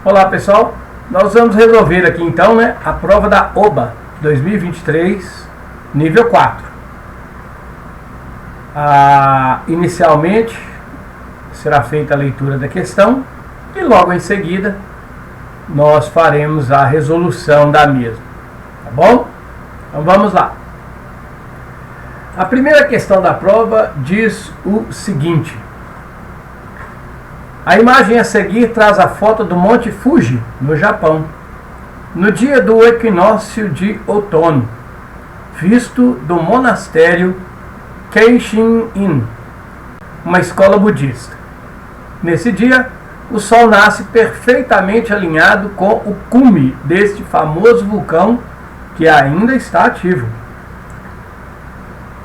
Olá pessoal, nós vamos resolver aqui então a prova da OBA 2023, nível 4. Inicialmente será feita a leitura da questão e logo em seguida nós faremos a resolução da mesma, tá bom? Então vamos lá. A primeira questão da prova diz o seguinte: a imagem a seguir traz a foto do Monte Fuji, no Japão, no dia do equinócio de outono, visto do monastério Keishin-in, uma escola budista. Nesse dia, o Sol nasce perfeitamente alinhado com o cume deste famoso vulcão que ainda está ativo.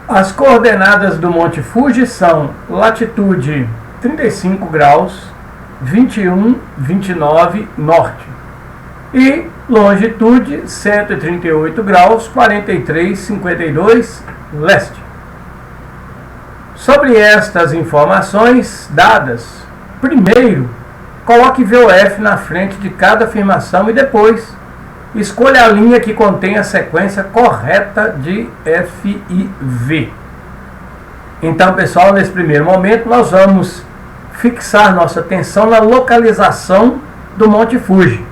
As coordenadas do Monte Fuji são latitude 35 graus, 21, 29 norte e longitude 138 graus, 43, 52 leste. Sobre estas informações dadas, primeiro coloque VOF na frente de cada afirmação e depois escolha a linha que contém a sequência correta de F e V. Então, pessoal, nesse primeiro momento nós vamos fixar nossa atenção na localização do Monte Fuji.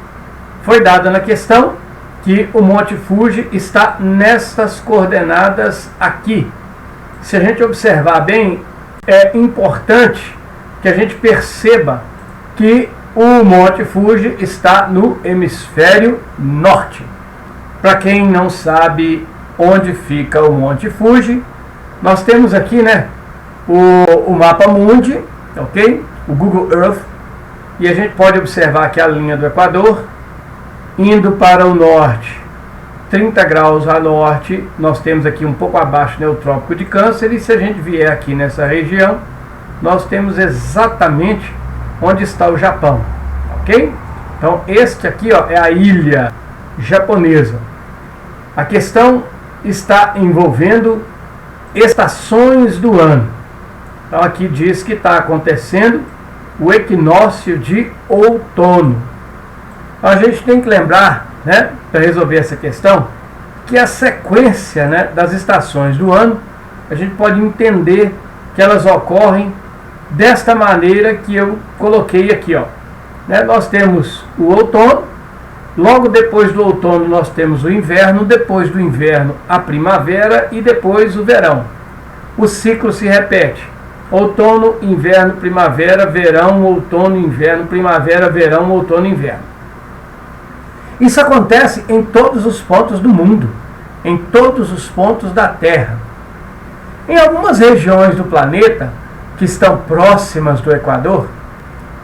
Foi dada na questão que o Monte Fuji está nestas coordenadas aqui. Se a gente observar bem, é importante que a gente perceba que o Monte Fuji está no hemisfério norte. Para quem não sabe onde fica o Monte Fuji, nós temos aqui o mapa mundi, ok? O Google Earth, e a gente pode observar aqui a linha do Equador, indo para o norte, 30 graus a norte, nós temos aqui um pouco abaixo o Trópico de Câncer, e se a gente vier aqui nessa região, nós temos exatamente onde está o Japão, ok? Então este aqui é a ilha japonesa. A questão está envolvendo estações do ano. Então aqui diz que está acontecendo o equinócio de outono. A gente tem que lembrar, para resolver essa questão, que a sequência das estações do ano, a gente pode entender que elas ocorrem desta maneira que eu coloquei aqui. Nós temos o outono, logo depois do outono nós temos o inverno, depois do inverno a primavera e depois o verão. O ciclo se repete. Outono, inverno, primavera, verão, outono, inverno, primavera, verão, outono, inverno. Isso acontece em todos os pontos do mundo, em todos os pontos da Terra. Em algumas regiões do planeta, que estão próximas do Equador,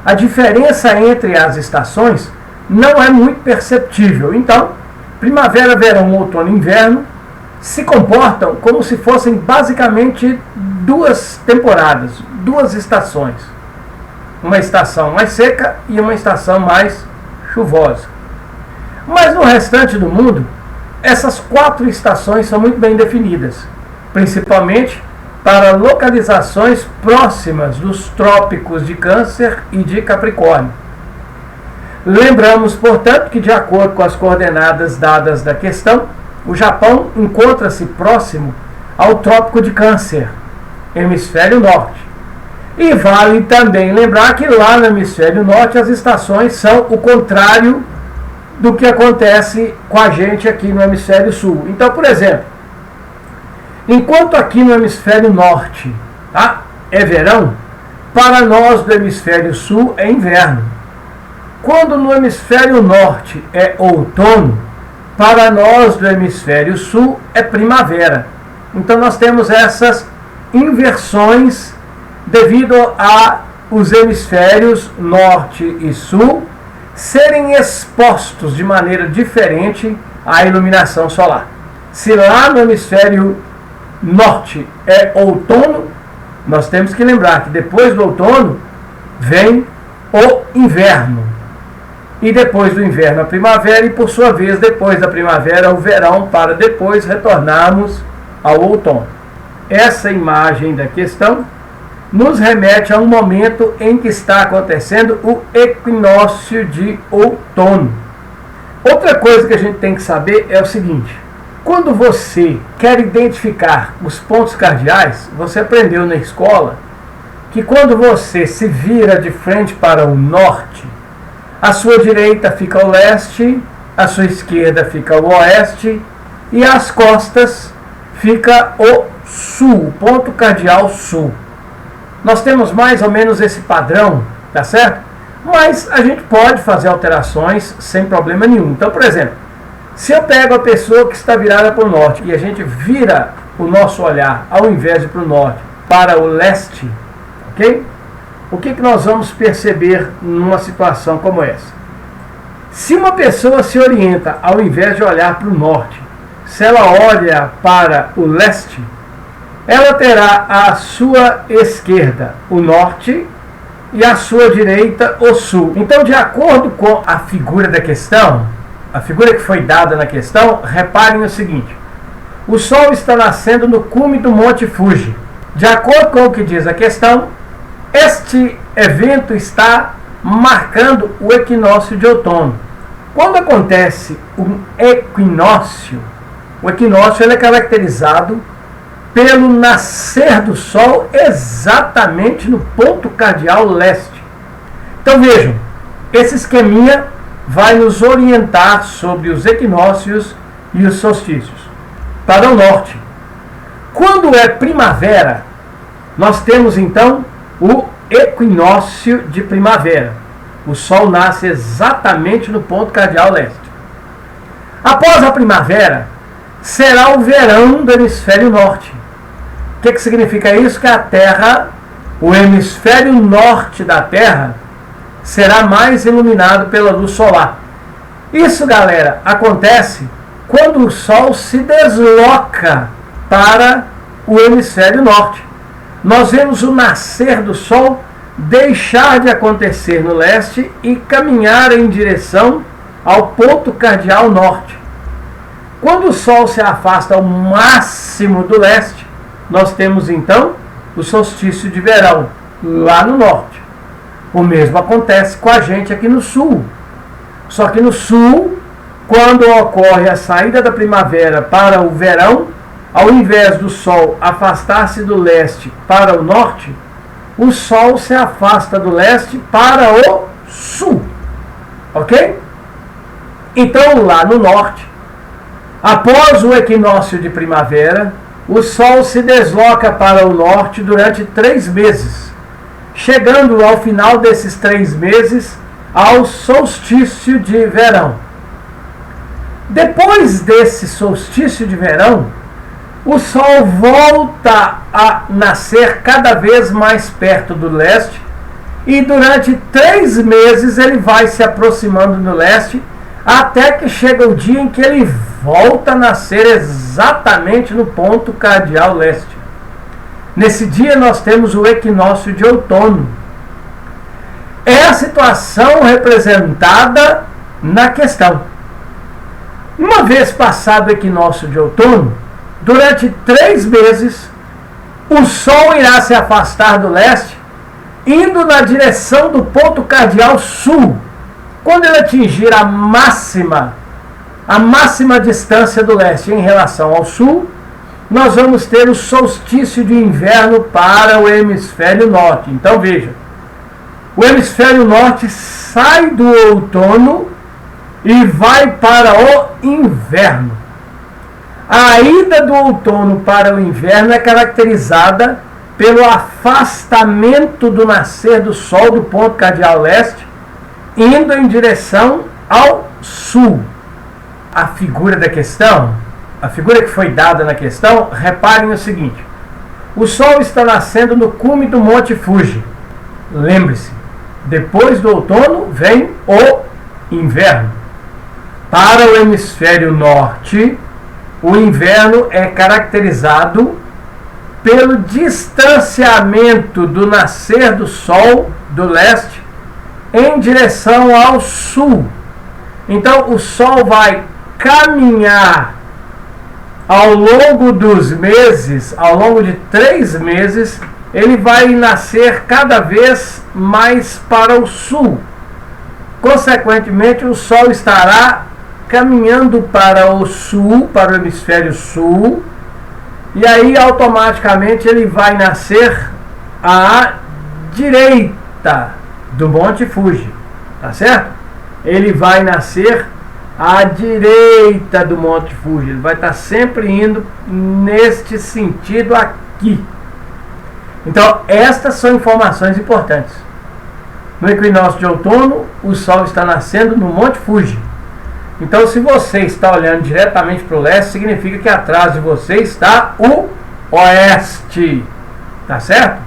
a diferença entre as estações não é muito perceptível. Então, primavera, verão, outono e inverno se comportam como se fossem basicamente duas temporadas, duas estações. Uma estação mais seca e uma estação mais chuvosa. Mas no restante do mundo, essas 4 estações são muito bem definidas, principalmente para localizações próximas dos trópicos de Câncer e de Capricórnio. Lembramos, portanto, que de acordo com as coordenadas dadas da questão, o Japão encontra-se próximo ao Trópico de Câncer, hemisfério norte. E vale também lembrar que lá no hemisfério norte as estações são o contrário do que acontece com a gente aqui no hemisfério sul. Então, por exemplo, enquanto aqui no hemisfério norte é verão, para nós do hemisfério sul é inverno. Quando no hemisfério norte é outono, para nós do hemisfério sul é primavera. Então nós temos essas inversões devido a os hemisférios norte e sul serem expostos de maneira diferente à iluminação solar. Se lá no hemisfério norte é outono, nós temos que lembrar que depois do outono vem o inverno. E depois do inverno a primavera, e por sua vez depois da primavera o verão, para depois retornarmos ao outono. Essa imagem da questão nos remete a um momento em que está acontecendo o equinócio de outono. Outra coisa que a gente tem que saber é o seguinte: quando você quer identificar os pontos cardeais, você aprendeu na escola que quando você se vira de frente para o norte, a sua direita fica ao leste, a sua esquerda fica ao oeste e as costas fica o sul, o ponto cardeal sul. Nós temos mais ou menos esse padrão, tá certo? Mas a gente pode fazer alterações sem problema nenhum. Então, por exemplo, se eu pego a pessoa que está virada para o norte e a gente vira o nosso olhar, ao invés de para o norte, para o leste, ok? O que nós vamos perceber numa situação como essa? Se uma pessoa se orienta, ao invés de olhar para o norte, se ela olha para o leste, ela terá à sua esquerda o norte e à sua direita o sul. Então, de acordo com a figura da questão, a figura que foi dada na questão, reparem o seguinte: o Sol está nascendo no cume do Monte Fuji. De acordo com o que diz a questão, este evento está marcando o equinócio de outono. Quando acontece um equinócio, o equinócio ele é caracterizado pelo nascer do Sol exatamente no ponto cardeal leste. Então vejam, esse esqueminha vai nos orientar sobre os equinócios e os solstícios. Para o norte, quando é primavera, nós temos então o equinócio de primavera. O Sol nasce exatamente no ponto cardeal leste. Após a primavera, será o verão do hemisfério norte. O que significa isso? Que a Terra, o hemisfério norte da Terra, será mais iluminado pela luz solar. Isso, galera, acontece quando o Sol se desloca para o hemisfério norte. Nós vemos o nascer do Sol deixar de acontecer no leste e caminhar em direção ao ponto cardeal norte. Quando o Sol se afasta ao máximo do leste, nós temos então o solstício de verão, lá no norte. O mesmo acontece com a gente aqui no sul. Só que no sul, quando ocorre a saída da primavera para o verão, ao invés do Sol afastar-se do leste para o norte, o Sol se afasta do leste para o sul. Ok? Então, lá no norte, após o equinócio de primavera, o Sol se desloca para o norte durante 3 meses, chegando ao final desses 3 meses ao solstício de verão. Depois desse solstício de verão, o Sol volta a nascer cada vez mais perto do leste e durante 3 meses ele vai se aproximando do leste até que chega o dia em que ele volta a nascer exatamente no ponto cardeal leste. Nesse dia nós temos o equinócio de outono. É a situação representada na questão. Uma vez passado o equinócio de outono, durante 3 meses, o Sol irá se afastar do leste, indo na direção do ponto cardeal sul. Quando ele atingir a máxima distância do leste em relação ao sul, nós vamos ter o solstício de inverno para o hemisfério norte. Então veja, o hemisfério norte sai do outono e vai para o inverno. A ida do outono para o inverno é caracterizada pelo afastamento do nascer do Sol do ponto cardeal leste, indo em direção ao sul. A figura da questão, a figura que foi dada na questão, reparem o seguinte: o Sol está nascendo no cume do Monte Fuji. Lembre-se, depois do outono vem o inverno. Para o hemisfério norte, o inverno é caracterizado pelo distanciamento do nascer do Sol do leste em direção ao sul. Então o Sol vai caminhar ao longo dos meses, ao longo de 3 meses, ele vai nascer cada vez mais para o sul. Consequentemente, o Sol estará caminhando para o sul, para o hemisfério sul, e aí automaticamente ele vai nascer à direita do Monte Fuji, tá certo? Ele vai nascer à direita do Monte Fuji, ele vai estar sempre indo neste sentido aqui. Então, estas são informações importantes. No equinócio de outono, o Sol está nascendo no Monte Fuji. Então, se você está olhando diretamente para o leste, significa que atrás de você está o oeste. Tá certo?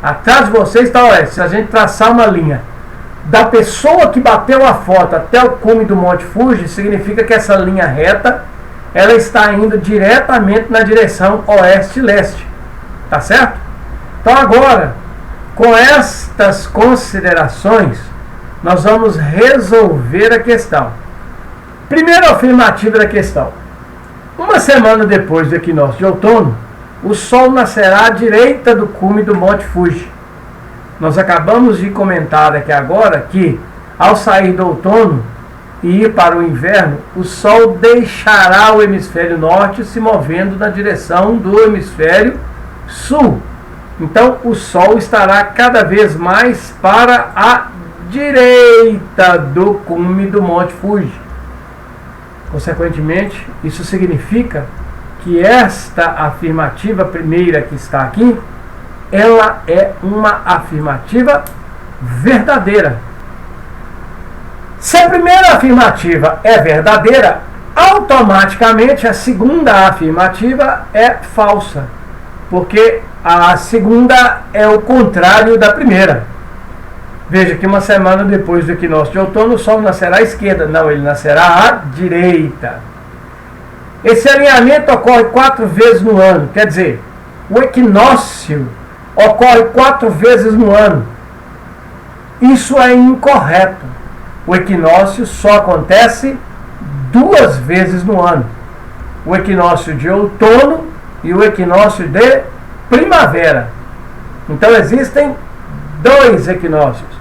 Atrás de você está o oeste. Se a gente traçar uma linha da pessoa que bateu a foto até o cume do Monte Fuji, significa que essa linha reta, ela está indo diretamente na direção oeste-leste. Tá certo? Então agora, com estas considerações, nós vamos resolver a questão. Primeira afirmativa da questão. Uma semana depois do equinócio de outono, o Sol nascerá à direita do cume do Monte Fuji. Nós acabamos de comentar aqui agora que, ao sair do outono e ir para o inverno, o Sol deixará o hemisfério norte se movendo na direção do hemisfério sul. Então, o Sol estará cada vez mais para a direita do cume do Monte Fuji. Consequentemente, isso significa que esta afirmativa primeira que está aqui, ela é uma afirmativa verdadeira. Se a primeira afirmativa é verdadeira, automaticamente a segunda afirmativa é falsa, porque a segunda é o contrário da primeira. Veja que uma semana depois do equinócio de outono, o Sol nascerá à esquerda. Não, ele nascerá à direita. Esse alinhamento ocorre 4 vezes no ano. Quer dizer, o equinócio ocorre 4 vezes no ano. Isso é incorreto. O equinócio só acontece 2 vezes no ano. O equinócio de outono e o equinócio de primavera. Então existem 2 equinócios.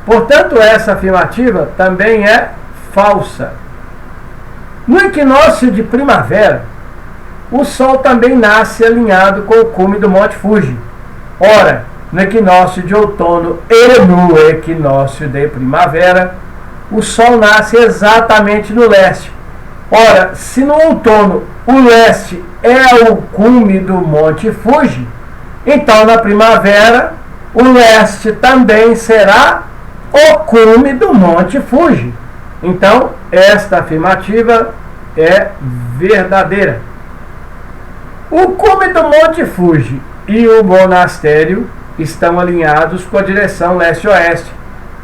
Portanto, essa afirmativa também é falsa. No equinócio de primavera, o Sol também nasce alinhado com o cume do Monte Fuji. Ora, no equinócio de outono e no equinócio de primavera, o Sol nasce exatamente no leste. Ora, se no outono o leste é o cume do Monte Fuji, então na primavera o leste também será o cume do Monte Fuji. Então, esta afirmativa é verdadeira. O cume do Monte Fuji e o monastério estão alinhados com a direção leste-oeste.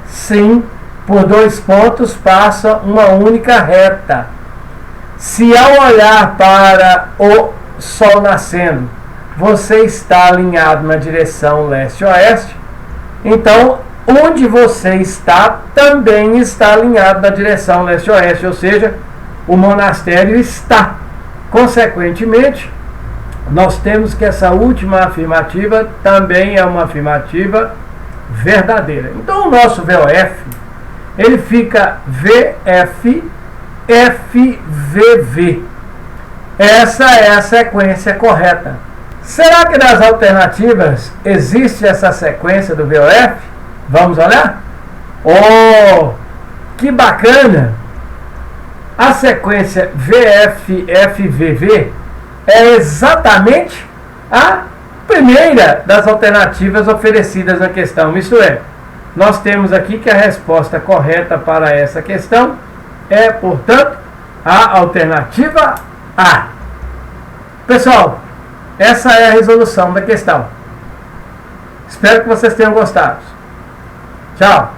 Sim, por 2 pontos passa uma única reta. Se ao olhar para o Sol nascendo, você está alinhado na direção leste-oeste, então onde você está também está alinhado na direção leste-oeste, ou seja, o monastério está. Consequentemente, nós temos que essa última afirmativa também é uma afirmativa verdadeira. Então o nosso VOF, ele fica VF, FVV. Essa é a sequência correta. Será que nas alternativas existe essa sequência do VOF? Vamos olhar? Oh, que bacana! A sequência VF-FVV é exatamente a primeira das alternativas oferecidas na questão. Isto é, nós temos aqui que a resposta correta para essa questão é, portanto, a alternativa A. Pessoal, essa é a resolução da questão. Espero que vocês tenham gostado. Tchau!